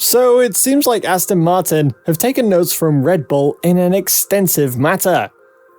So it seems like Aston Martin have taken notes from Red Bull in an extensive matter.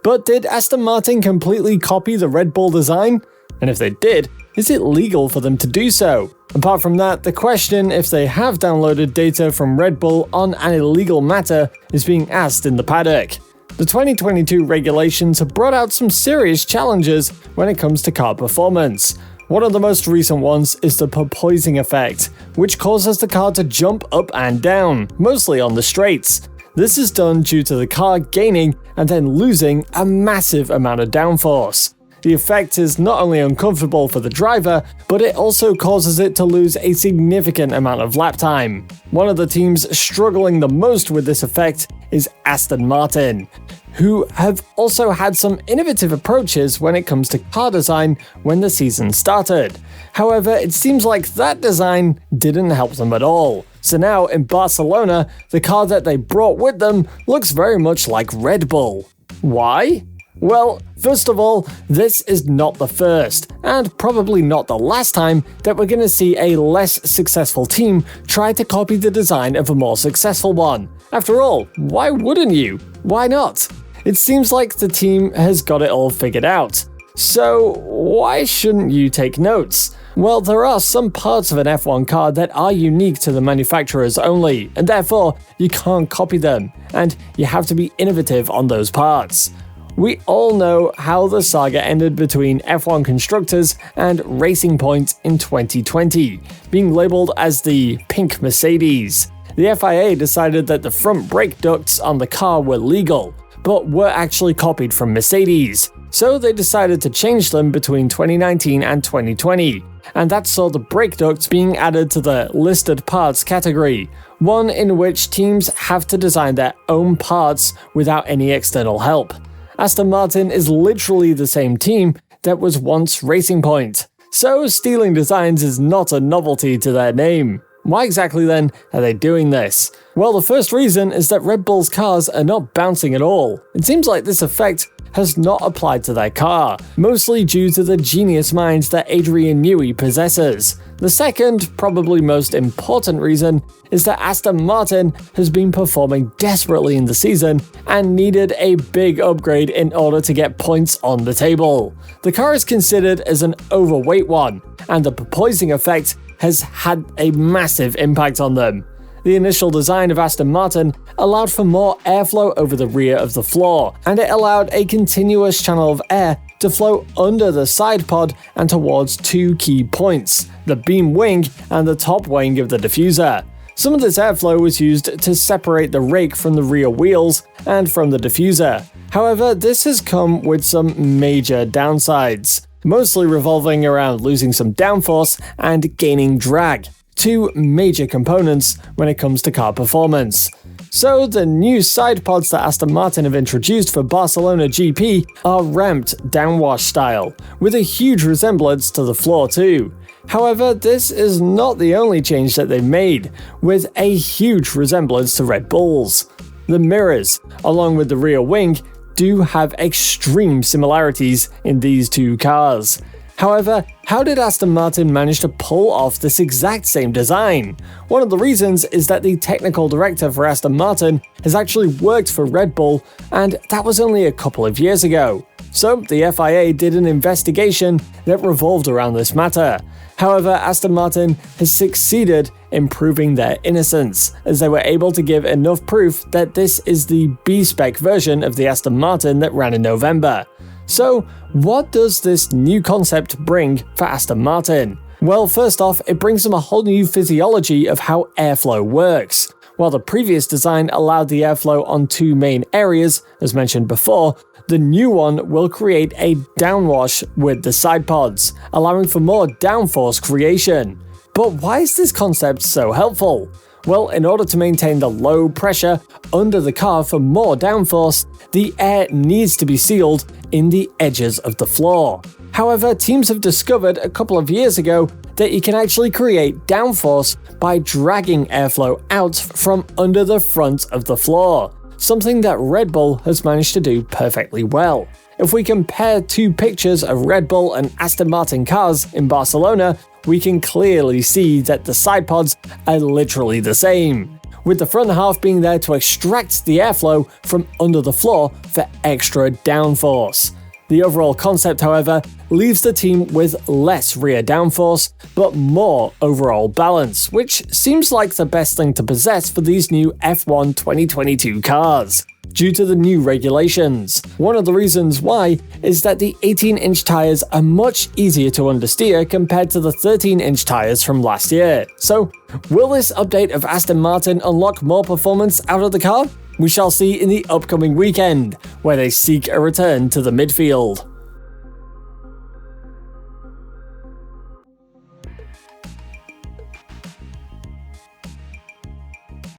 But did Aston Martin completely copy the Red Bull design? And if they did, is it legal for them to do so? Apart from that, the question if they have downloaded data from Red Bull on an illegal matter is being asked in the paddock. The 2022 regulations have brought out some serious challenges when it comes to car performance. One of the most recent ones is the porpoising effect, which causes the car to jump up and down, mostly on the straights. This is done due to the car gaining and then losing a massive amount of downforce. The effect is not only uncomfortable for the driver, but it also causes it to lose a significant amount of lap time. One of the teams struggling the most with this effect is Aston Martin, who have also had some innovative approaches when it comes to car design when the season started. However, it seems like that design didn't help them at all. So now in Barcelona, the car that they brought with them looks very much like Red Bull. Why? Well, first of all, this is not the first, and probably not the last time, that we're going to see a less successful team try to copy the design of a more successful one. After all, why wouldn't you? Why not? It seems like the team has got it all figured out. So, why shouldn't you take notes? Well, there are some parts of an F1 car that are unique to the manufacturers only, and therefore, you can't copy them, and you have to be innovative on those parts. We all know how the saga ended between F1 Constructors and Racing Point in 2020, being labeled as the Pink Mercedes. The FIA decided that the front brake ducts on the car were legal, but were actually copied from Mercedes, so they decided to change them between 2019 and 2020, and that saw the brake ducts being added to the listed parts category, one in which teams have to design their own parts without any external help. Aston Martin is literally the same team that was once Racing Point, so stealing designs is not a novelty to their name. Why exactly then are they doing this? Well, the first reason is that Red Bull's cars are not bouncing at all. It seems like this effect has not applied to their car, mostly due to the genius mind that Adrian Newey possesses. The second, probably most important reason is that Aston Martin has been performing desperately in the season and needed a big upgrade in order to get points on the table. The car is considered as an overweight one, and the porpoising effect has had a massive impact on them. The initial design of Aston Martin allowed for more airflow over the rear of the floor, and it allowed a continuous channel of air to flow under the side pod and towards two key points, the beam wing and the top wing of the diffuser. Some of this airflow was used to separate the rake from the rear wheels and from the diffuser. However, this has come with some major downsides, mostly revolving around losing some downforce and gaining drag, two major components when it comes to car performance. So the new side pods that Aston Martin have introduced for Barcelona GP are ramped downwash style, with a huge resemblance to the floor too. However, this is not the only change that they've made, with a huge resemblance to Red Bull's. The mirrors, along with the rear wing, do have extreme similarities in these two cars. However, how did Aston Martin manage to pull off this exact same design? One of the reasons is that the technical director for Aston Martin has actually worked for Red Bull, and that was only a couple of years ago. So the FIA did an investigation that revolved around this matter. However, Aston Martin has succeeded in proving their innocence, as they were able to give enough proof that this is the B-spec version of the Aston Martin that ran in November. So, what does this new concept bring for Aston Martin? Well, first off, it brings them a whole new physiology of how airflow works. While the previous design allowed the airflow on two main areas, as mentioned before, the new one will create a downwash with the side pods, allowing for more downforce creation. But why is this concept so helpful? Well, in order to maintain the low pressure under the car for more downforce, the air needs to be sealed in the edges of the floor. However, teams have discovered a couple of years ago that you can actually create downforce by dragging airflow out from under the front of the floor, something that Red Bull has managed to do perfectly well. It if we compare two pictures of Red Bull and Aston Martin cars in Barcelona, we can clearly see that the side pods are literally the same, with the front half being there to extract the airflow from under the floor for extra downforce. The overall concept, however, leaves the team with less rear downforce, but more overall balance, which seems like the best thing to possess for these new F1 2022 cars, due to the new regulations. One of the reasons why is that the 18-inch tires are much easier to understeer compared to the 13-inch tires from last year. So, will this update of Aston Martin unlock more performance out of the car? We shall see in the upcoming weekend, where they seek a return to the midfield.